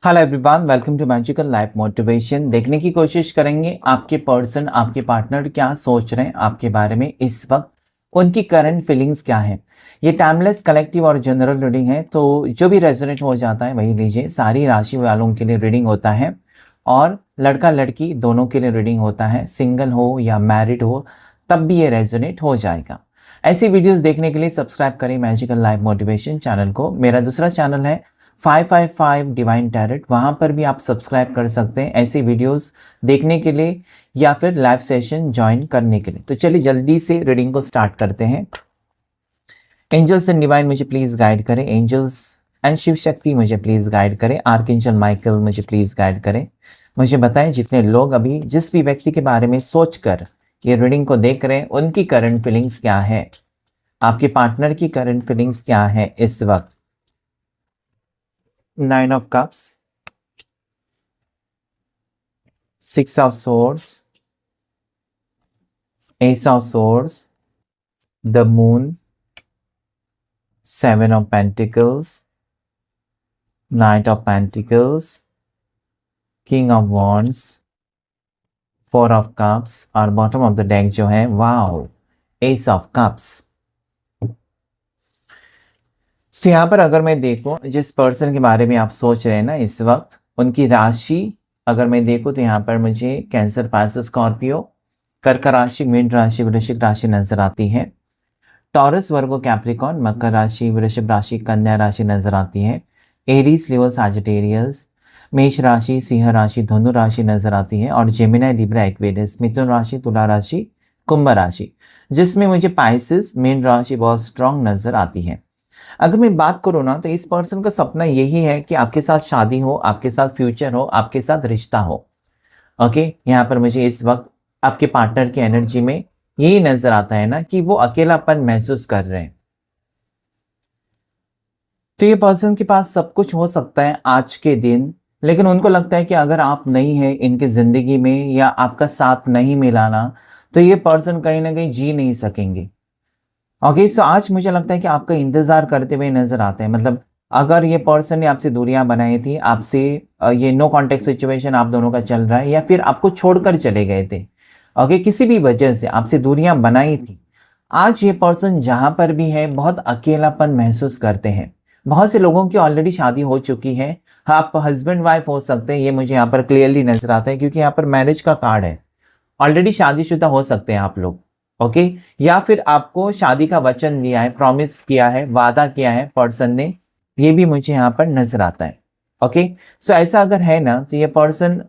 Hello everyone, welcome to magical life motivation. देखने की कोशिश करेंगे आपके पर्सन, आपके पार्टनर क्या सोच रहे हैं आपके बारे में इस वक्त, उनकी करंट फीलिंग्स क्या है। ये टाइमलेस, कलेक्टिव और जनरल रीडिंग है, तो जो भी रेजोनेट हो जाता है वही लीजिए। सारी राशि वालों के लिए रीडिंग होता है और लड़का लड़की दोनों के लिए रीडिंग होता है। सिंगल हो या मैरिड हो तब भी ये रेजोनेट हो जाएगा। ऐसी वीडियोस देखने के लिए सब्सक्राइब करें मैजिकल लाइफ मोटिवेशन चैनल को। मेरा दूसरा चैनल है 555 डिवाइन टैरेट, वहां पर भी आप सब्सक्राइब कर सकते हैं ऐसी वीडियोस देखने के लिए या फिर लाइव सेशन ज्वाइन करने के लिए। तो चलिए जल्दी से रीडिंग को स्टार्ट करते हैं। एंजल्स एंड डिवाइन मुझे प्लीज गाइड करें। एंजल्स एंड शिव शक्ति मुझे प्लीज गाइड करें। आर्कएंजल माइकल मुझे प्लीज गाइड करें। मुझे बताएं जितने लोग अभी जिस भी व्यक्ति के बारे में सोचकर ये रीडिंग को देख रहे हैं उनकी करंट फीलिंग्स क्या है, आपके पार्टनर की करंट फीलिंग्स क्या है इस वक्त। 9 of cups, 6 of swords, ace of swords, the moon, 7 of pentacles, knight of pentacles, king of wands, 4 of cups और bottom of the deck जो है वाओ ace of cups। सो यहाँ पर अगर मैं देखूं जिस पर्सन के बारे में आप सोच रहे हैं ना इस वक्त, उनकी राशि अगर मैं देखूं तो यहाँ पर मुझे कैंसर, पाइसेस, स्कॉर्पियो, कर्क राशि, मीन राशि, वृश्चिक राशि नजर आती है। टॉरस, वर्गो, कैप्रिकॉन, मकर राशि, वृषभ राशि, कन्या राशि नजर आती है। एरीज, लियो, सैजिटेरियस, मेष राशि, सिंह राशि, धनु राशि नजर आती है। और जेमिनी, लिब्रा, एक्वेरियस, मिथुन राशि, तुला राशि, कुंभ राशि, जिसमें मुझे पाइसेस, मीन राशि बहुत स्ट्रांग नजर आती है। अगर मैं बात करूँ ना तो इस पर्सन का सपना यही है कि आपके साथ शादी हो, आपके साथ फ्यूचर हो, आपके साथ रिश्ता हो। ओके, यहाँ पर मुझे इस वक्त आपके पार्टनर की एनर्जी में यही नजर आता है ना कि वो अकेलापन महसूस कर रहे हैं। तो ये पर्सन के पास सब कुछ हो सकता है आज के दिन, लेकिन उनको लगता है कि अगर आप नहीं है इनके जिंदगी में या आपका साथ नहीं मिलाना तो ये पर्सन कहीं ना कहीं जी नहीं सकेंगे। ओके, सो आज मुझे लगता है कि आपका इंतजार करते हुए नजर आते हैं। मतलब अगर ये पर्सन ने आपसे दूरियां बनाई थी, आपसे ये नो कांटेक्ट सिचुएशन आप दोनों का चल रहा है या फिर आपको छोड़कर चले गए थे, ओके, किसी भी वजह से आपसे दूरियां बनाई थी, आज ये पर्सन जहां पर भी है बहुत अकेलापन महसूस करते हैं। बहुत से लोगों की ऑलरेडी शादी हो चुकी है, आप हस्बैंड वाइफ हो सकते हैं, ये मुझे यहाँ पर क्लियरली नजर आता है क्योंकि यहाँ पर मैरिज का कार्ड है। ऑलरेडी शादीशुदा हो सकते हैं आप लोग, ओके, या फिर आपको शादी का वचन दिया है, प्रॉमिस किया है, वादा किया है पर्सन ने, ये भी मुझे यहाँ पर नजर आता है। ओके, सो ऐसा अगर है ना तो ये पर्सन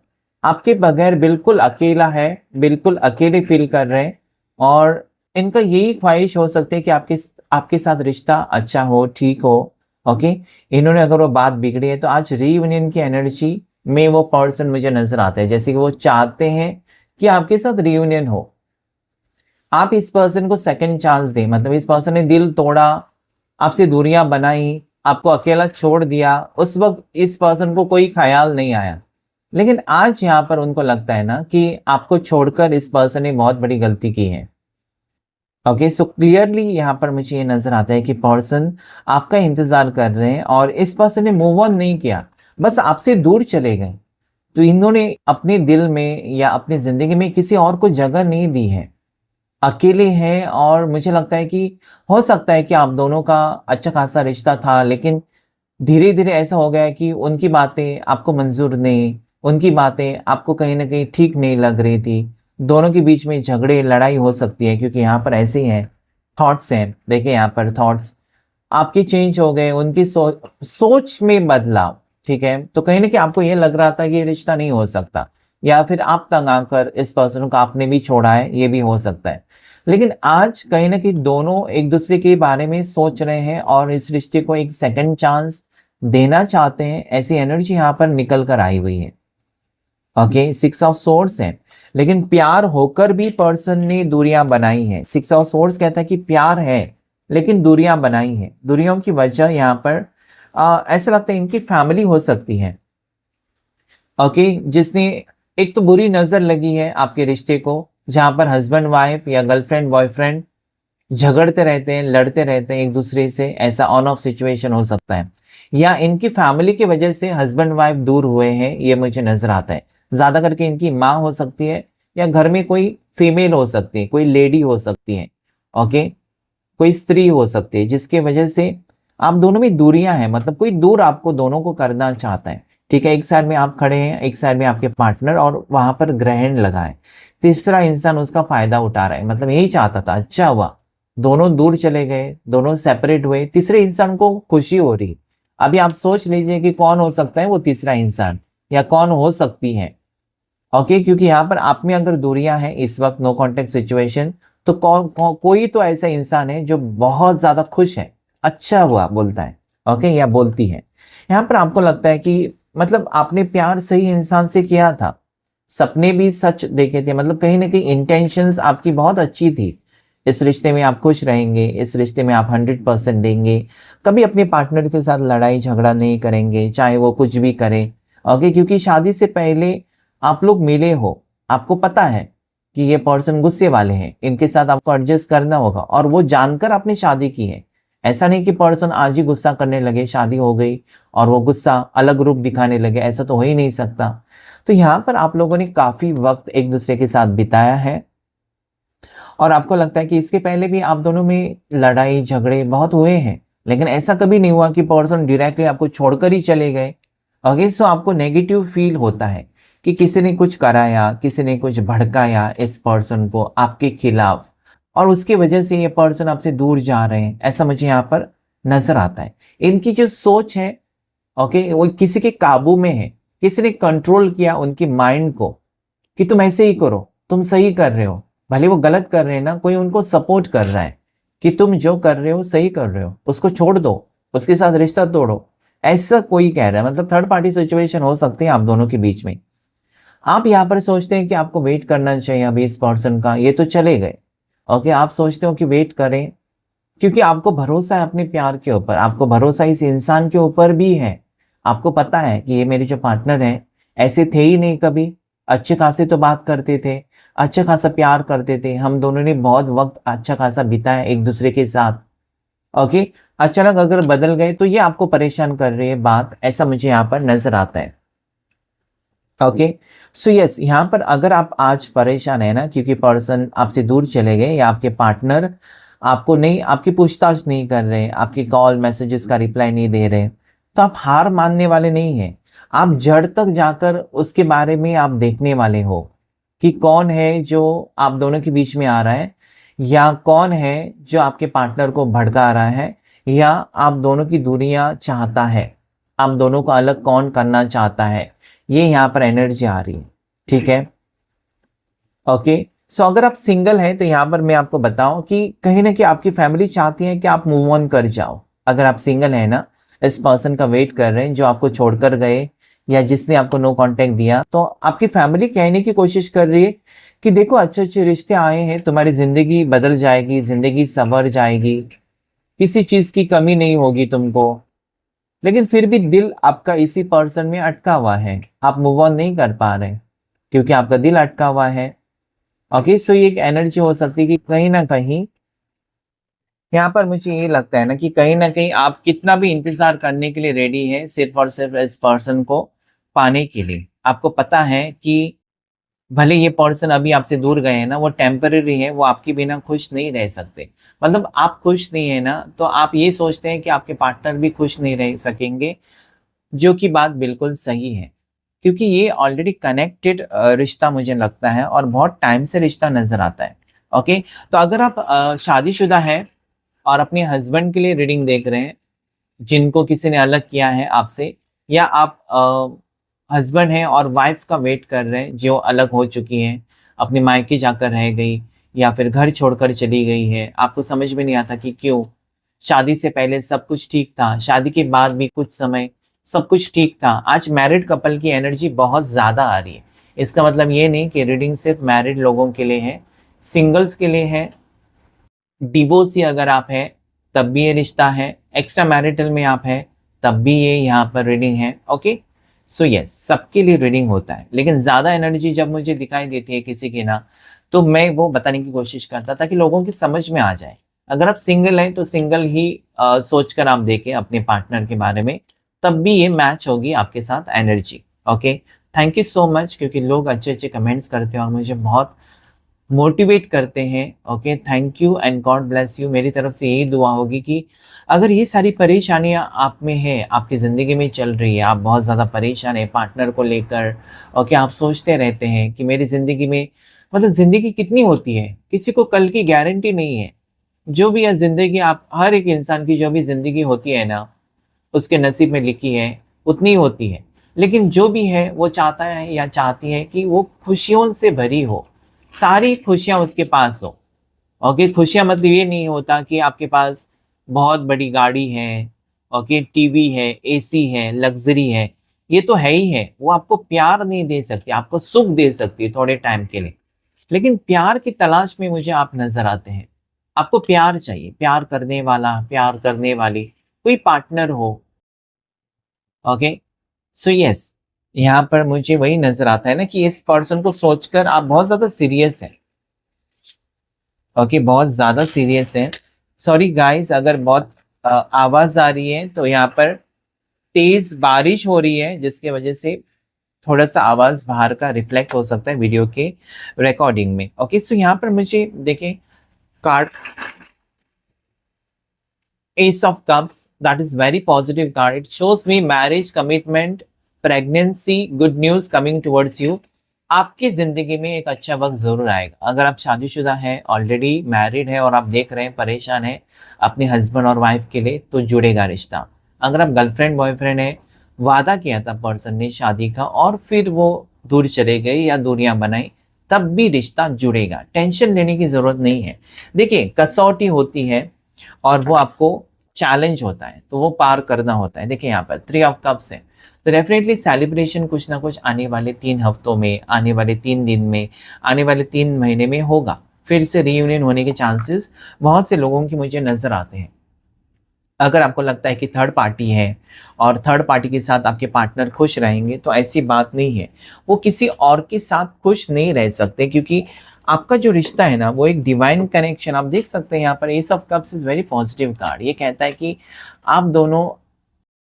आपके बगैर बिल्कुल अकेला है, बिल्कुल अकेले फील कर रहे हैं और इनका यही ख्वाहिश हो सकती है कि आपके आपके साथ रिश्ता अच्छा हो, ठीक हो। ओके, इन्होंने अगर वो बात बिगड़ी है तो आज रीयूनियन की एनर्जी में वो पर्सन मुझे नजर आता है, जैसे कि वो चाहते हैं कि आपके साथ रीयूनियन हो। आप इस पर्सन को सेकंड चांस दें। मतलब इस पर्सन ने दिल तोड़ा, आपसे दूरियां बनाई, आपको अकेला छोड़ दिया, उस वक्त इस पर्सन को कोई ख्याल नहीं आया, लेकिन आज यहाँ पर उनको लगता है ना कि आपको छोड़कर इस पर्सन ने बहुत बड़ी गलती की है। ओके, सो क्लियरली यहाँ पर मुझे ये नजर आता है कि पर्सन आपका इंतजार कर रहे हैं और इस पर्सन ने मूव ऑन नहीं किया, बस आपसे दूर चले गए। तो इन्होंने अपने दिल में या अपनी जिंदगी में किसी और को जगह नहीं दी है, अकेले हैं। और मुझे लगता है कि हो सकता है कि आप दोनों का अच्छा खासा रिश्ता था, लेकिन धीरे धीरे ऐसा हो गया कि उनकी बातें आपको मंजूर नहीं, उनकी बातें आपको कहीं ना कहीं ठीक नहीं लग रही थी। दोनों के बीच में झगड़े, लड़ाई हो सकती है क्योंकि यहाँ पर ऐसे ही हैं, थॉट्स हैं। देखिए यहाँ पर थॉट्स आपके चेंज हो गए, उनकी सोच में बदलाव, ठीक है। तो कहीं ना कहीं आपको ये लग रहा था कि ये रिश्ता नहीं हो सकता, या फिर आप तंग आकर इस पर्सन को आपने भी छोड़ा है, ये भी हो सकता है। लेकिन आज कहीं ना कहीं दोनों एक दूसरे के बारे में सोच रहे हैं और इस रिश्ते को एक सेकंड चांस देना चाहते हैं। ऐसी एनर्जी यहाँ पर निकल कर आई हुई है। ओके, 6 ऑफ सोर्स है, लेकिन प्यार होकर भी पर्सन ने दूरियां बनाई है। 6 ऑफ सोर्स कहता है कि प्यार है लेकिन दूरियां बनाई है। दूरियों की वजह यहाँ पर ऐसा लगता है इनकी फैमिली हो सकती है, ओके, जिसने एक तो बुरी नजर लगी है आपके रिश्ते को, जहां पर हस्बैंड वाइफ या गर्लफ्रेंड बॉयफ्रेंड झगड़ते रहते हैं, लड़ते रहते हैं एक दूसरे से, ऐसा ऑन ऑफ सिचुएशन हो सकता है। या इनकी फैमिली की वजह से हस्बैंड वाइफ दूर हुए हैं, ये मुझे नजर आता है। ज्यादा करके इनकी माँ हो सकती है, या घर में कोई फीमेल हो सकती है, कोई लेडी हो सकती है, ओके, कोई स्त्री हो सकती है, जिसके वजह से आप दोनों में दूरियां हैं, मतलब कोई दूर आपको दोनों को करना चाहता है। ठीक है, एक साइड में आप खड़े हैं, एक साइड में आपके पार्टनर, और वहां पर ग्रहण लगा है, तीसरा इंसान उसका फायदा उठा रहा है, मतलब यही चाहता था, अच्छा हुआ दोनों दूर चले गए, दोनों सेपरेट हुए, तीसरे इंसान को खुशी हो रही। अभी आप सोच लीजिए कि कौन हो सकता है वो तीसरा इंसान, या कौन हो सकती है, ओके, क्योंकि यहाँ पर आप में अगर दूरियां हैं इस वक्त, नो कॉन्टेक्ट सिचुएशन, तो कोई तो ऐसा इंसान है जो बहुत ज्यादा खुश है, अच्छा हुआ बोलता है, ओके, या बोलती है। यहाँ पर आपको लगता है कि मतलब आपने प्यार सही इंसान से किया था, सपने भी सच देखे थे, मतलब कहीं ना कहीं इंटेंशंस आपकी बहुत अच्छी थी, इस रिश्ते में आप खुश रहेंगे, इस रिश्ते में आप 100% देंगे, कभी अपने पार्टनर के साथ लड़ाई झगड़ा नहीं करेंगे, चाहे वो कुछ भी करे, ओके, क्योंकि शादी से पहले आप लोग मिले हो, आपको पता है कि ये पर्सन गुस्से वाले हैं, इनके साथ आपको एडजस्ट करना होगा, और वो जानकर आपने शादी की है। ऐसा नहीं कि पर्सन आज ही गुस्सा करने लगे, शादी हो गई और वो गुस्सा अलग रूप दिखाने लगे, ऐसा तो हो ही नहीं सकता। तो यहाँ पर आप लोगों ने काफी वक्त एक दूसरे के साथ बिताया है, और आपको लगता है कि इसके पहले भी आप दोनों में लड़ाई झगड़े बहुत हुए हैं, लेकिन ऐसा कभी नहीं हुआ कि पर्सन डायरेक्टली आपको छोड़कर ही चले गए। ओके, सो आपको नेगेटिव फील होता है कि किसी ने कुछ कराया, किसी ने कुछ भड़काया इस पर्सन को आपके खिलाफ, और उसकी वजह से ये पर्सन आपसे दूर जा रहे हैं, ऐसा मुझे यहाँ पर नजर आता है। इनकी जो सोच है, ओके, वो किसी के काबू में है, किसी ने कंट्रोल किया उनकी माइंड को कि तुम ऐसे ही करो, तुम सही कर रहे हो, भले वो गलत कर रहे हैं ना, कोई उनको सपोर्ट कर रहा है कि तुम जो कर रहे हो सही कर रहे हो, उसको छोड़ दो, उसके साथ रिश्ता तोड़ो, ऐसा कोई कह रहा है, मतलब थर्ड पार्टी सिचुएशन हो सकती है आप दोनों के बीच में। आप यहाँ पर सोचते हैं कि आपको वेट करना चाहिए अभी इस पर्सन का, ये तो चले गए, ओके, आप सोचते हो कि वेट करें, क्योंकि आपको भरोसा है अपने प्यार के ऊपर, आपको भरोसा इस इंसान के ऊपर भी है। आपको पता है कि ये मेरे जो पार्टनर हैं ऐसे थे ही नहीं कभी, अच्छे खासे तो बात करते थे, अच्छा खासा प्यार करते थे, हम दोनों ने बहुत वक्त अच्छा खासा बिताया एक दूसरे के साथ, ओके, अचानक अगर बदल गए तो ये आपको परेशान कर रही है बात, ऐसा मुझे यहाँ पर नजर आता है। ओके, सो यस, यहाँ पर अगर आप आज परेशान है ना, क्योंकि पर्सन आपसे दूर चले गए, या आपके पार्टनर आपको नहीं, आपकी पूछताछ नहीं कर रहे, आपकी कॉल मैसेजेस का रिप्लाई नहीं दे रहे, तो आप हार मानने वाले नहीं हैं। आप जड़ तक जाकर उसके बारे में आप देखने वाले हो कि कौन है जो आप दोनों के बीच में आ रहा है, या कौन है जो आपके पार्टनर को भड़का रहा है, या आप दोनों की दूरियां चाहता है, आप दोनों को अलग कौन करना चाहता है, ये यहाँ पर एनर्जी आ रही है। ठीक है, ओके, सो अगर आप सिंगल हैं तो यहाँ पर मैं आपको बताऊं कि कहीं ना कहीं आपकी फैमिली चाहती है कि आप मूव ऑन कर जाओ। अगर आप सिंगल हैं ना, इस पर्सन का वेट कर रहे हैं जो आपको छोड़कर गए, या जिसने आपको नो कांटेक्ट दिया, तो आपकी फैमिली कहने की कोशिश कर रही है कि देखो अच्छे अच्छे रिश्ते आए हैं, तुम्हारी जिंदगी बदल जाएगी, जिंदगी संवर जाएगी, किसी चीज की कमी नहीं होगी तुमको। लेकिन फिर भी दिल आपका इसी पर्सन में अटका हुआ है, आप मूव ऑन नहीं कर पा रहे क्योंकि आपका दिल अटका हुआ है। ओके, सो ये एक एनर्जी हो सकती है कि कहीं ना कहीं यहाँ पर मुझे ये लगता है ना कहीं आप कितना भी इंतजार करने के लिए रेडी है, सिर्फ और सिर्फ इस पर्सन को पाने के लिए। आपको पता है कि भले ये पर्सन अभी आपसे दूर गए हैं ना, वो टेम्पररी है, वो आपके बिना खुश नहीं रह सकते। मतलब आप खुश नहीं है ना, तो आप ये सोचते हैं कि आपके पार्टनर भी खुश नहीं रह सकेंगे, जो कि बात बिल्कुल सही है, क्योंकि ये ऑलरेडी कनेक्टेड रिश्ता मुझे लगता है, और बहुत टाइम से रिश्ता नजर आता है। ओके, तो अगर आप शादीशुदा है और अपने हस्बैंड के लिए रीडिंग देख रहे हैं, जिनको किसी ने अलग किया है आपसे, या आप हस्बैंड हैं और वाइफ का वेट कर रहे हैं जो अलग हो चुकी हैं, अपने मायके जाकर रह गई, या फिर घर छोड़कर चली गई है, आपको समझ में नहीं आता कि क्यों। शादी से पहले सब कुछ ठीक था, शादी के बाद भी कुछ समय सब कुछ ठीक था। आज मैरिड कपल की एनर्जी बहुत ज़्यादा आ रही है। इसका मतलब ये नहीं कि रीडिंग सिर्फ मैरिड लोगों के लिए है, सिंगल्स के लिए है, डिवोर्सी अगर आप हैं तब भी ये रिश्ता है, एक्स्ट्रा मैरिटल में आप हैं तब भी ये यहाँ पर रीडिंग है। ओके, सो यस, सबके लिए रीडिंग होता है, लेकिन ज़्यादा एनर्जी जब मुझे दिखाई देती है किसी की ना, तो मैं वो बताने की कोशिश करता ताकि लोगों की समझ में आ जाए। अगर आप सिंगल हैं तो सिंगल ही सोचकर आप देखें अपने पार्टनर के बारे में, तब भी ये मैच होगी आपके साथ energy. Okay, thank you so much, क्योंकि लोग अच्छे अच्छे कमेंट्स करते हैं और मुझे बहुत मोटिवेट करते हैं। Okay, thank you and God bless you. मेरी तरफ से यही दुआ होगी कि अगर ये सारी परेशानियां आप में है, आपकी ज़िंदगी में चल रही है, आप बहुत ज़्यादा परेशान है पार्टनर को लेकर, ओके, आप सोचते रहते हैं कि मेरी ज़िंदगी में, मतलब ज़िंदगी कितनी होती है, किसी को कल की गारंटी नहीं है। जो भी है ज़िंदगी, आप हर एक इंसान की जो भी ज़िंदगी होती है ना, उसके नसीब में लिखी है उतनी होती है। लेकिन जो भी है वो चाहता है या चाहती है कि वो खुशियों से भरी हो, सारी खुशियाँ उसके पास हो। ओके, खुशियाँ मतलब ये नहीं होता कि आपके पास बहुत बड़ी गाड़ी है, ओके, टीवी है, एसी है, लग्ज़री है, ये तो है ही है। वो आपको प्यार नहीं दे सकती, आपको सुख दे सकती है थोड़े टाइम के लिए। लेकिन प्यार की तलाश में मुझे आप नज़र आते हैं। आपको प्यार चाहिए, प्यार करने वाला, प्यार करने वाली, कोई पार्टनर हो। ओके, सो यस, यहाँ पर मुझे वही नज़र आता है ना कि इस पर्सन को सोचकर आप बहुत ज़्यादा सीरियस हैं। ओके, बहुत ज़्यादा सीरियस हैं। सॉरी गाइस, अगर बहुत आवाज़ आ रही है तो यहाँ पर तेज़ बारिश हो रही है, जिसकी वजह से थोड़ा-सा आवाज़ बाहर का रिफ्लेक्ट हो सकता है वीडियो के रिकॉर्डिंग में। ओके, सो यहाँ पर मुझे देखिए card Ace of Cups, that is very positive card. It shows me marriage, commitment, pregnancy, good news coming towards you. आपकी ज़िंदगी में एक अच्छा वक़्त ज़रूर आएगा। अगर आप शादीशुदा हैं, ऑलरेडी मैरिड हैं और आप देख रहे हैं, परेशान हैं अपने हस्बैंड और वाइफ़ के लिए, तो जुड़ेगा रिश्ता। अगर आप गर्लफ्रेंड बॉयफ्रेंड हैं, वादा किया था पर्सन ने शादी का और फिर वो दूर चले गए या दूरियां बनाई, तब भी रिश्ता जुड़ेगा। टेंशन लेने की ज़रूरत नहीं है। देखिए, कसौटी होती है और वो आपको चैलेंज होता है, तो वो पार करना होता है। देखिए यहाँ पर 3 ऑफ कप्स है, तो डेफिनेटली सेलिब्रेशन कुछ ना कुछ आने वाले 3 हफ्तों में, आने वाले 3 दिन में, आने वाले 3 महीने में होगा। फिर से रीयूनियन होने के चांसेस बहुत से लोगों की मुझे नज़र आते हैं। अगर आपको लगता है कि थर्ड पार्टी है और थर्ड पार्टी के साथ आपके पार्टनर खुश रहेंगे, तो ऐसी बात नहीं है। वो किसी और के साथ खुश नहीं रह सकते, क्योंकि आपका जो रिश्ता है ना, वो एक डिवाइन कनेक्शन, आप देख सकते हैं यहाँ पर S of cups is very positive card. ये कहता है कि आप दोनों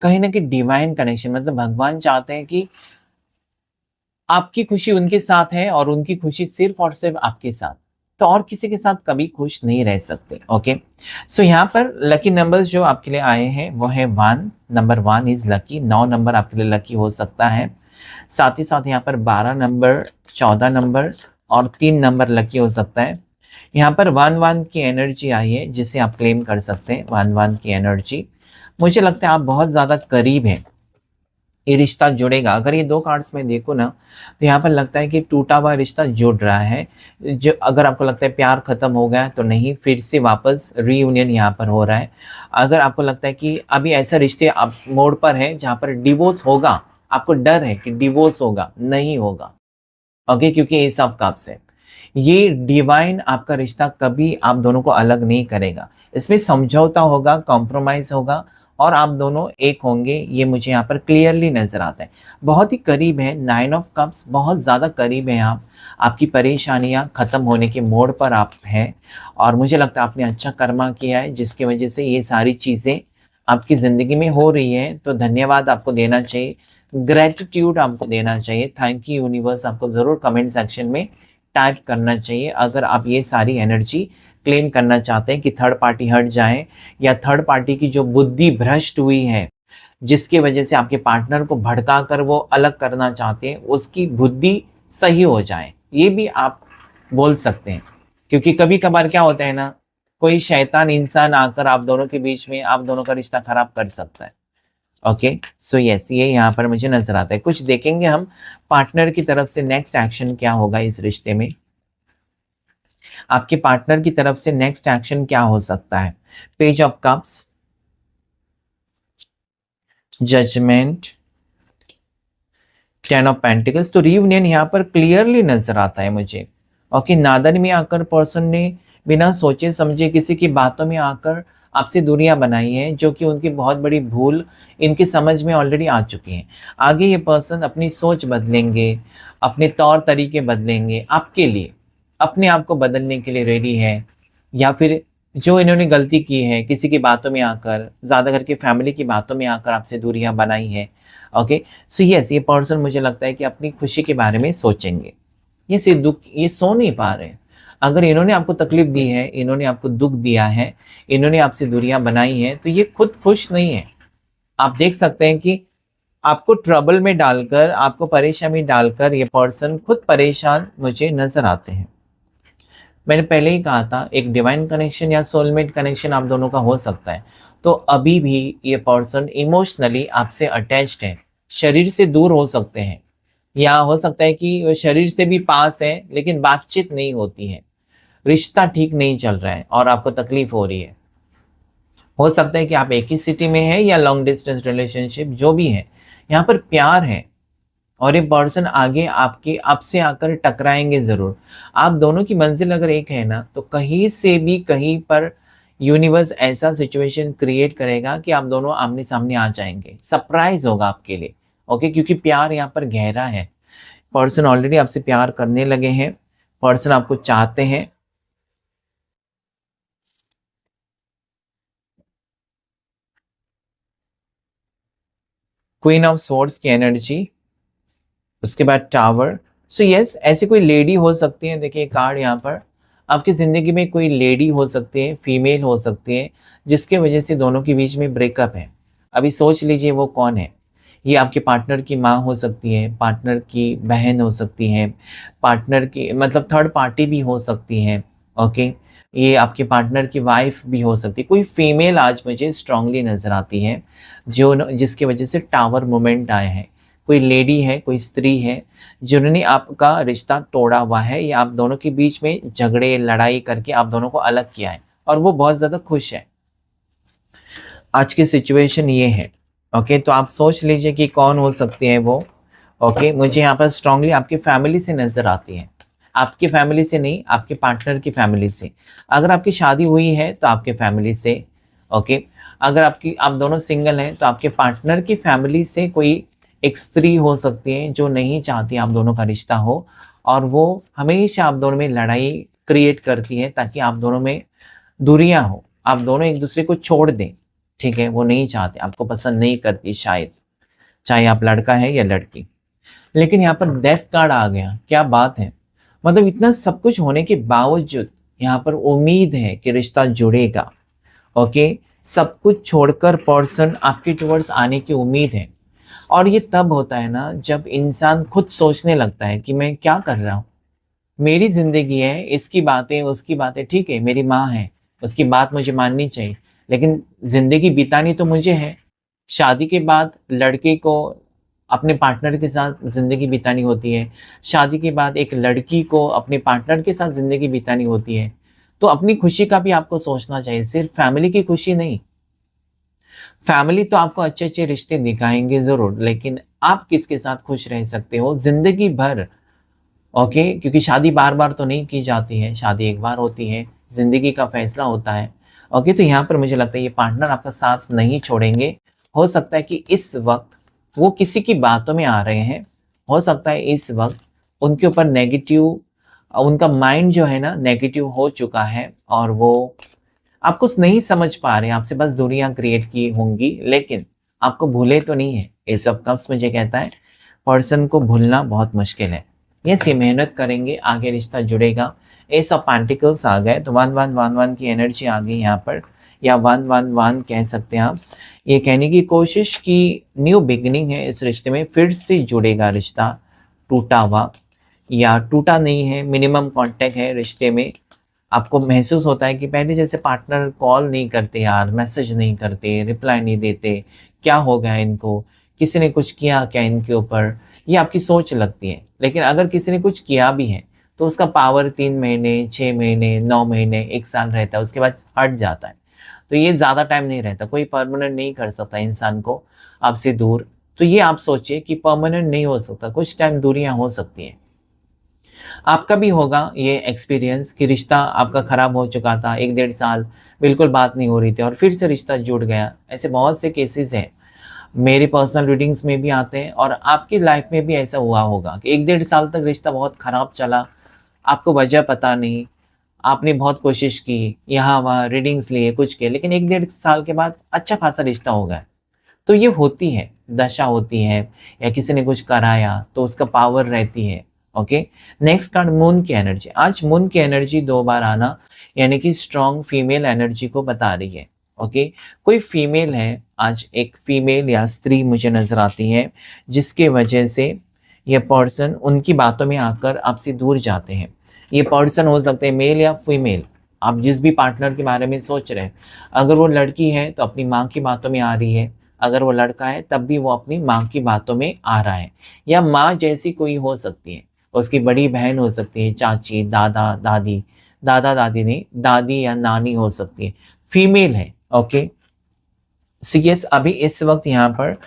कहीं ना कहीं डिवाइन कनेक्शन, मतलब भगवान चाहते हैं कि आपकी खुशी उनके साथ है और उनकी खुशी सिर्फ और सिर्फ आपके साथ, तो और किसी के साथ कभी खुश नहीं रह सकते। ओके, सो यहाँ पर लकी नंबर्स जो आपके लिए आए हैं वो है 1, नंबर 1 इज लकी। 9 नंबर आपके लिए लकी हो सकता है। साथ ही साथ यहाँ पर 12 नंबर, 14 नंबर और 3 नंबर लकी हो सकता है। यहाँ पर 1-1 की एनर्जी आई है, जिसे आप क्लेम कर सकते हैं। 1-1 की एनर्जी, मुझे लगता है आप बहुत ज़्यादा करीब हैं, ये रिश्ता जुड़ेगा। अगर ये 2 कार्ड्स में देखूँ ना, तो यहाँ पर लगता है कि टूटा हुआ रिश्ता जुड़ रहा है। जो अगर आपको लगता है प्यार खत्म हो गया है, तो नहीं, फिर से वापस रीयूनियन यहाँ पर हो रहा है। अगर आपको लगता है कि अभी ऐसा रिश्ते आप मोड़ पर है जहाँ पर डिवोर्स होगा, आपको डर है कि डिवोर्स होगा, नहीं होगा। ओके, क्योंकि एस ऑफ कप्स है। ये डिवाइन आपका रिश्ता कभी आप दोनों को अलग नहीं करेगा। इसमें समझौता होगा, कॉम्प्रोमाइज़ होगा और आप दोनों एक होंगे, ये मुझे यहाँ पर क्लियरली नज़र आता है। बहुत ही करीब है 9 ऑफ कप्स, बहुत ज़्यादा करीब हैं आप। आपकी परेशानियाँ ख़त्म होने के मोड़ पर आप हैं और मुझे लगता है आपने अच्छा कर्मा किया है, जिसकी वजह से ये सारी चीज़ें आपकी ज़िंदगी में हो रही हैं। तो धन्यवाद आपको देना चाहिए, ग्रैटिट्यूड आपको देना चाहिए, थैंक यू यूनिवर्स आपको ज़रूर कमेंट सेक्शन में टाइप करना चाहिए, अगर आप ये सारी एनर्जी क्लेम करना चाहते हैं कि थर्ड पार्टी हट जाए या थर्ड पार्टी की जो बुद्धि भ्रष्ट हुई है, जिसकी वजह से आपके पार्टनर को भड़का कर वो अलग करना चाहते हैं, उसकी बुद्धि सही हो जाए। ये भी आप बोल सकते हैं, क्योंकि कभी कभार क्या होता है ना, कोई शैतान इंसान आकर आप दोनों के बीच में आप दोनों का रिश्ता खराब कर सकता है। ओके, सो यस, ये यहाँ पर मुझे नजर आता है। कुछ देखेंगे हम पार्टनर की तरफ से नेक्स्ट एक्शन क्या होगा इस रिश्ते में। आपके पार्टनर की तरफ से नेक्स्ट एक्शन क्या हो सकता है। Page of cups, judgement, 10 of pentacles. तो रियूनियन यहाँ पर क्लियरली नजर आता है मुझे। ओके, नादन में आकर पर्सन ने बिना सोचे समझे किसी की बातों में आकर आपसे दूरियां बनाई हैं, जो कि उनकी बहुत बड़ी भूल इनकी समझ में ऑलरेडी आ चुकी हैं। आगे ये पर्सन अपनी सोच बदलेंगे, अपने तौर तरीके बदलेंगे आपके लिए, अपने आप को बदलने के लिए रेडी है, या फिर जो इन्होंने गलती की है, किसी की बातों में आकर, ज़्यादा करके फैमिली की बातों में आकर आपसे दूरियां बनाई हैं। ओके, सो यस, ये पर्सन मुझे लगता है कि अपनी खुशी के बारे में सोचेंगे। ये सो नहीं पा रहे हैं। अगर इन्होंने आपको तकलीफ दी है, इन्होंने आपको दुख दिया है, इन्होंने आपसे दूरियां बनाई हैं, तो ये खुद खुश नहीं है। आप देख सकते हैं कि आपको ट्रबल में डालकर, आपको परेशानी में डालकर ये पर्सन खुद परेशान मुझे नजर आते हैं। मैंने पहले ही कहा था, एक डिवाइन कनेक्शन या सोलमेट कनेक्शन आप दोनों का हो सकता है। तो अभी भी ये पर्सन इमोशनली आपसे अटैच्ड है, शरीर से दूर हो सकते हैं, या हो सकता है कि वो शरीर से भी पास है लेकिन बातचीत नहीं होती है, रिश्ता ठीक नहीं चल रहा है और आपको तकलीफ हो रही है। हो सकता है कि आप एक ही सिटी में हैं या लॉन्ग डिस्टेंस रिलेशनशिप, जो भी है, यहाँ पर प्यार है और ये पर्सन आगे आपके आपसे आकर टकराएंगे ज़रूर। आप दोनों की मंजिल अगर एक है ना, तो कहीं से भी कहीं पर यूनिवर्स ऐसा सिचुएशन क्रिएट करेगा कि आप दोनों आमने-सामने आ जाएँगे। सरप्राइज़ होगा आपके लिए, ओके? क्योंकि प्यार यहाँ पर गहरा है। पर्सन ऑलरेडी आपसे प्यार करने लगे हैं, पर्सन आपको चाहते हैं। क्वीन ऑफ स्वॉर्ड्स की एनर्जी, उसके बाद टावर। सो यस, ऐसी कोई लेडी हो सकती है, देखिए कार्ड यहाँ पर, आपकी ज़िंदगी में कोई लेडी हो सकती है, फीमेल हो सकती है, जिसके वजह से दोनों के बीच में ब्रेकअप है। अभी सोच लीजिए वो कौन है। ये आपके पार्टनर की माँ हो सकती है, पार्टनर की बहन हो सकती है, पार्टनर की मतलब थर्ड पार्टी भी हो सकती है, ओके? ये आपके पार्टनर की वाइफ भी हो सकती है। कोई फीमेल आज मुझे स्ट्रांगली नज़र आती है, जो न जिसकी वजह से टावर मोमेंट आए हैं। कोई लेडी है, कोई स्त्री है, जिन्होंने आपका रिश्ता तोड़ा हुआ है या आप दोनों के बीच में झगड़े, लड़ाई करके आप दोनों को अलग किया है और वो बहुत ज़्यादा खुश है। आज की सिचुएशन ये है, ओके? तो आप सोच लीजिए कि कौन हो सकती है वो, ओके? मुझे यहाँ पर स्ट्रांगली आपकी फैमिली से नज़र आती है। आपकी फैमिली से नहीं, आपके पार्टनर की फैमिली से। अगर आपकी शादी हुई है तो आपके फैमिली से, ओके? अगर आप दोनों सिंगल हैं तो आपके पार्टनर की फैमिली से कोई एक स्त्री हो सकती है जो नहीं चाहती आप दोनों का रिश्ता हो, और वो हमेशा आप दोनों में लड़ाई क्रिएट करती है ताकि आप दोनों में दूरियां हो, आप दोनों एक दूसरे को छोड़ दें। ठीक है, वो नहीं चाहते, आपको पसंद नहीं करती शायद, चाहे आप लड़का है या लड़की। लेकिन यहाँ पर डेथ कार्ड आ गया, क्या बात है। मतलब इतना सब कुछ होने के बावजूद यहाँ पर उम्मीद है कि रिश्ता जुड़ेगा, ओके? सब कुछ छोड़कर पर्सन आपके टुवर्ड्स आने की उम्मीद है। और ये तब होता है ना जब इंसान खुद सोचने लगता है कि मैं क्या कर रहा हूँ, मेरी ज़िंदगी है, इसकी बातें, उसकी बातें, ठीक है, मेरी माँ है, उसकी बात मुझे माननी चाहिए, लेकिन ज़िंदगी बितानी तो मुझे है। शादी के बाद लड़के को अपने पार्टनर के साथ ज़िंदगी बितानी होती है, शादी के बाद एक लड़की को अपने पार्टनर के साथ ज़िंदगी बितानी होती है। तो अपनी खुशी का भी आपको सोचना चाहिए, सिर्फ फैमिली की खुशी नहीं। फैमिली तो आपको अच्छे-अच्छे रिश्ते दिखाएँगे ज़रूर, लेकिन आप किसके साथ खुश रह सकते हो ज़िंदगी भर, ओके? क्योंकि शादी बार-बार तो नहीं की जाती है, शादी एक बार होती है, ज़िंदगी का फैसला होता है, ओके? तो यहाँ पर मुझे लगता है ये पार्टनर आपका साथ नहीं छोड़ेंगे। हो सकता है कि इस वक़्त वो किसी की बातों में आ रहे हैं, हो सकता है इस वक़्त उनके ऊपर नेगेटिव उनका माइंड जो है ना नेगेटिव हो चुका है और वो आपको नहीं समझ पा रहे हैं, आपसे बस दूरियां क्रिएट की होंगी, लेकिन आपको भूले तो नहीं है। एस ऑफ कप्स मुझे कहता है पर्सन को भूलना बहुत मुश्किल है। यस, ये मेहनत करेंगे, आगे रिश्ता जुड़ेगा। एस ऑफ पेंटिकल्स आ गए, तो 1111 की एनर्जी आ गई यहाँ पर, या 111 कह सकते हैं आप। ये कहने की कोशिश की न्यू बिगिनिंग है इस रिश्ते में, फिर से जुड़ेगा रिश्ता, टूटा हुआ या टूटा नहीं है, मिनिमम कांटेक्ट है रिश्ते में। आपको महसूस होता है कि पहले जैसे पार्टनर कॉल नहीं करते यार, मैसेज नहीं करते, रिप्लाई नहीं देते, क्या हो गया इनको, किसी ने कुछ किया क्या इनके ऊपर, ये आपकी सोच लगती है। लेकिन अगर किसी ने कुछ किया भी है तो उसका पावर 3 महीने, 6 महीने, 9 महीने, 1 साल रहता है, उसके बाद हट जाता है। तो ये ज़्यादा टाइम नहीं रहता, कोई परमानेंट नहीं कर सकता इंसान को आपसे दूर। तो ये आप सोचिए कि परमानेंट नहीं हो सकता, कुछ टाइम दूरियां हो सकती हैं। आपका भी होगा ये एक्सपीरियंस कि रिश्ता आपका ख़राब हो चुका था, 1 डेढ़ साल बिल्कुल बात नहीं हो रही थी और फिर से रिश्ता जुड़ गया। ऐसे बहुत से केसेस हैं, मेरे पर्सनल रीडिंग्स में भी आते हैं और आपकी लाइफ में भी ऐसा हुआ होगा कि 1 डेढ़ साल तक रिश्ता बहुत ख़राब चला, आपको वजह पता नहीं, आपने बहुत कोशिश की, यहाँ वहाँ रीडिंग्स लिए, कुछ किए, लेकिन 1 डेढ़ साल के बाद अच्छा खासा रिश्ता हो गया। तो ये होती है, दशा होती है, या किसी ने कुछ कराया तो उसका पावर रहती है। ओके। नेक्स्ट कार्ड मून की एनर्जी। आज मून की एनर्जी 2 बार आना यानी कि स्ट्रॉन्ग फीमेल एनर्जी को बता रही है। ओके। कोई फीमेल है, आज एक फीमेल या स्त्री मुझे नजर आती है, जिसके वजह से ये पर्सन उनकी बातों में आकर आपसे दूर जाते हैं। ये पर्सन हो सकते हैं मेल या फीमेल, आप जिस भी पार्टनर के बारे में सोच रहे हैं। अगर वो लड़की है तो अपनी माँ की बातों में आ रही है, अगर वो लड़का है तब भी वो अपनी माँ की बातों में आ रहा है, या माँ जैसी कोई हो सकती है, उसकी बड़ी बहन हो सकती है, चाची, दादा दादी, दादा दादी नहीं, दादी या नानी हो सकती है, फीमेल है। ओके। सो यस, अभी इस वक्त यहाँ पर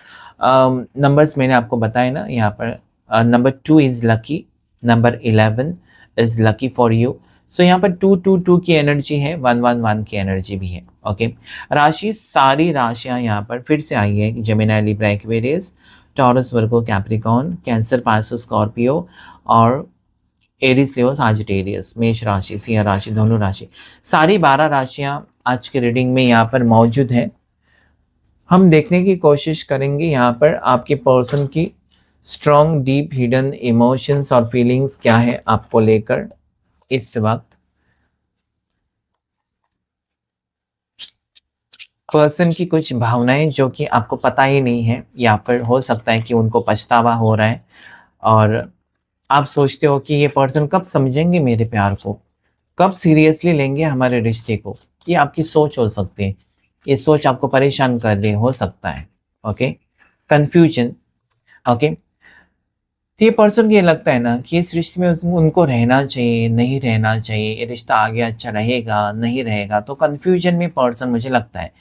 नंबर्स मैंने आपको बताए ना, यहाँ पर number 2 is lucky, number 11 is lucky for you. So यहाँ पर 222 की एनर्जी है, 111 की एनर्जी भी है। ओके। राशि, सारी राशियाँ यहाँ पर फिर से आई है, जेमिनी, लिब्रा, एक्वेरियस, टॉरस, वर्गो, कैप्रिकॉर्न, कैंसर, पाइसेस, स्कॉर्पियो और एरीज, लियो, साजिटेरियस, मेष राशि, सिंह राशि, धनु राशि, सारी 12 राशियाँ आज के रीडिंग में यहाँ पर मौजूद है। हम देखने की कोशिश करेंगे यहाँ पर आपके पर्सन की स्ट्रॉन्ग डीप हिडन इमोशंस और फीलिंग्स क्या है आपको लेकर इस वक्त। पर्सन की कुछ भावनाएं जो कि आपको पता ही नहीं है, या फिर हो सकता है कि उनको पछतावा हो रहा है, और आप सोचते हो कि ये पर्सन कब समझेंगे मेरे प्यार को, कब सीरियसली लेंगे हमारे रिश्ते को। ये आपकी सोच हो सकती है, ये सोच आपको परेशान कर रही हो सकता है। ओके। कंफ्यूजन। ओके। तो ये पर्सन को ये लगता है ना कि इस रिश्ते में उनको रहना चाहिए, नहीं रहना चाहिए, ये रिश्ता आगे अच्छा रहेगा, नहीं रहेगा, तो कंफ्यूजन में पर्सन मुझे लगता है।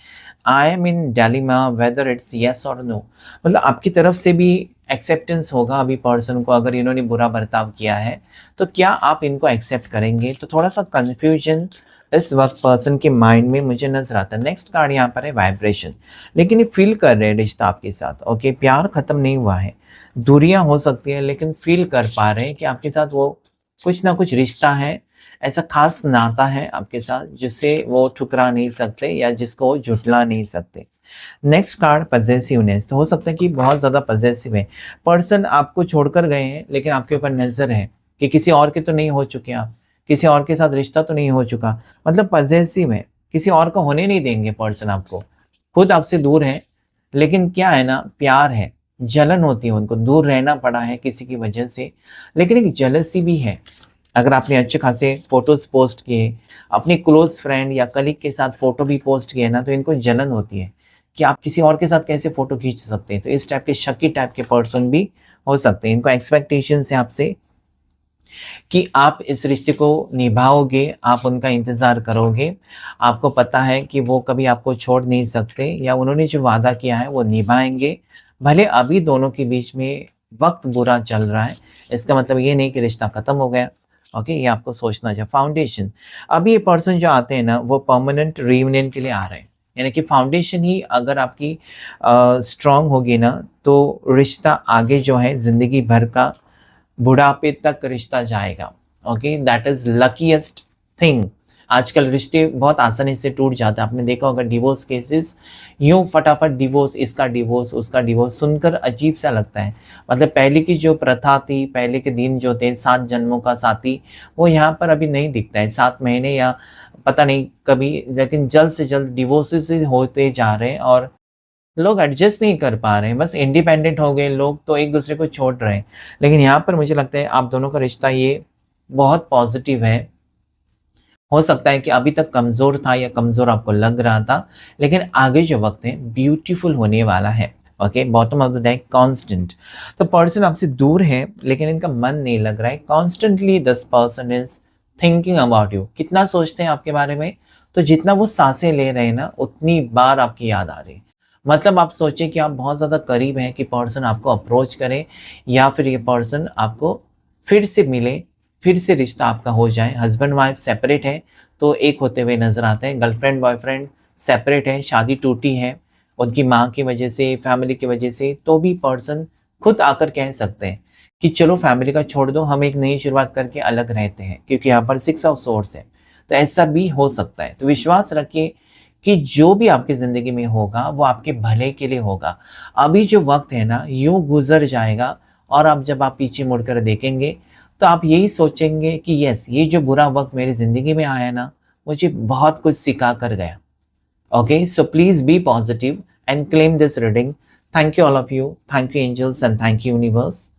I am in dilemma whether it's yes और नो। मतलब आपकी तरफ से भी एक्सेप्टेंस होगा अभी पर्सन को, अगर इन्होंने बुरा बर्ताव किया है तो क्या आप इनको एक्सेप्ट करेंगे, तो थोड़ा सा कंफ्यूजन इस वक्त पर्सन के माइंड में मुझे नजर आता है। नेक्स्ट कार्ड यहाँ पर है वाइब्रेशन, लेकिन ये फील कर रहे हैं रिश्ता आपके साथ। ओके। प्यार खत्म नहीं हुआ है, दूरियां हो सकती है, लेकिन फील कर पा रहे हैं कि आपके साथ वो कुछ ना कुछ रिश्ता है, ऐसा खास नाता है आपके साथ जिसे वो ठुकरा नहीं सकते या जिसको वो झुटला नहीं सकते। Next card possessiveness. तो हो सकता है कि बहुत ज़्यादा पजेसिव है पर्सन, आपको छोड़कर गए हैं लेकिन आपके ऊपर नज़र है कि किसी और के तो नहीं हो चुके, आप किसी और के साथ रिश्ता तो नहीं हो चुका, मतलब पजेसिव है, किसी और का होने नहीं देंगे पर्सन आपको, खुद आपसे दूर है। लेकिन क्या है ना, प्यार है, जलन होती है, उनको दूर रहना पड़ा है किसी की वजह से, लेकिन एक जेलसी भी है। अगर आपने अच्छे खासे फोटोज पोस्ट किए, अपने क्लोज फ्रेंड या कलीग के साथ फोटो भी पोस्ट किए ना, तो इनको जलन होती है कि आप किसी और के साथ कैसे फोटो खींच सकते हैं। तो इस टाइप के शकी टाइप के पर्सन भी हो सकते हैं। इनको एक्सपेक्टेशन है आपसे कि आप इस रिश्ते को निभाओगे, आप उनका इंतज़ार करोगे, आपको पता है कि वो कभी आपको छोड़ नहीं सकते, या उन्होंने जो वादा किया है वो निभाएंगे। भले अभी दोनों के बीच में वक्त बुरा चल रहा है, इसका मतलब ये नहीं कि रिश्ता ख़त्म हो गया। ओके। ये आपको सोचना चाहिए। फाउंडेशन, अभी ये पर्सन जो आते हैं ना वो परमानेंट रियूनियन के लिए आ रहे हैं, यानी कि फाउंडेशन ही अगर आपकी स्ट्रांग होगी ना, तो रिश्ता आगे जो है ज़िंदगी भर का बुढ़ापे तक रिश्ता जाएगा। Okay. That is luckiest thing. आजकल रिश्ते बहुत आसानी से टूट जाते हैं, आपने देखा होगा डिवोर्स केसेस, यूं फटाफट डिवोर्स, इसका डिवोर्स, उसका डिवोर्स, सुनकर अजीब सा लगता है। मतलब पहले की जो प्रथा थी, पहले के दिन जो थे 7 जन्मों का साथी, वो यहाँ पर अभी नहीं दिखता है। 7 महीने या पता नहीं कभी, लेकिन जल्द से जल्द डिवोर्सेस होते जा रहे हैं, और लोग एडजस्ट नहीं कर पा रहे हैं, बस इंडिपेंडेंट हो गए लोग तो एक दूसरे को छोड़ रहे हैं। लेकिन यहाँ पर मुझे लगता है आप दोनों का रिश्ता ये बहुत पॉजिटिव है। हो सकता है कि अभी तक कमज़ोर था या कमज़ोर आपको लग रहा था, लेकिन आगे जो वक्त है ब्यूटीफुल होने वाला है। Okay. Bottom of the deck constant. तो पर्सन आपसे दूर है लेकिन इनका मन नहीं लग रहा है, constantly this person is thinking about you. कितना सोचते हैं आपके बारे में, तो जितना वो सांसें ले रहे हैं ना उतनी बार आपकी याद आ रही है। मतलब आप सोचें कि आप बहुत ज़्यादा करीब हैं कि पर्सन आपको अप्रोच करे, या फिर ये पर्सन आपको फिर से मिले, फिर से रिश्ता आपका हो जाए। हस्बैंड वाइफ सेपरेट है तो एक होते हुए नजर आते हैं, गर्लफ्रेंड बॉयफ्रेंड सेपरेट है, शादी टूटी है उनकी माँ की वजह से, फैमिली की वजह से, तो भी पर्सन खुद आकर कह सकते हैं कि चलो फैमिली का छोड़ दो, हम एक नई शुरुआत करके अलग रहते हैं, क्योंकि यहाँ पर 6 ऑफ सोर्स है। तो ऐसा भी हो सकता है। तो विश्वास रखिए कि जो भी आपकी ज़िंदगी में होगा वो आपके भले के लिए होगा। अभी जो वक़्त है ना यूँ गुज़र जाएगा और अब जब आप पीछे मुड़कर देखेंगे तो आप यही सोचेंगे कि यस, ये जो बुरा वक़्त मेरी ज़िंदगी में आया ना, मुझे बहुत कुछ सिखा कर गया। Okay, so please be positive and claim this reading. Thank you, all of you. Thank you, angels, and thank you, universe.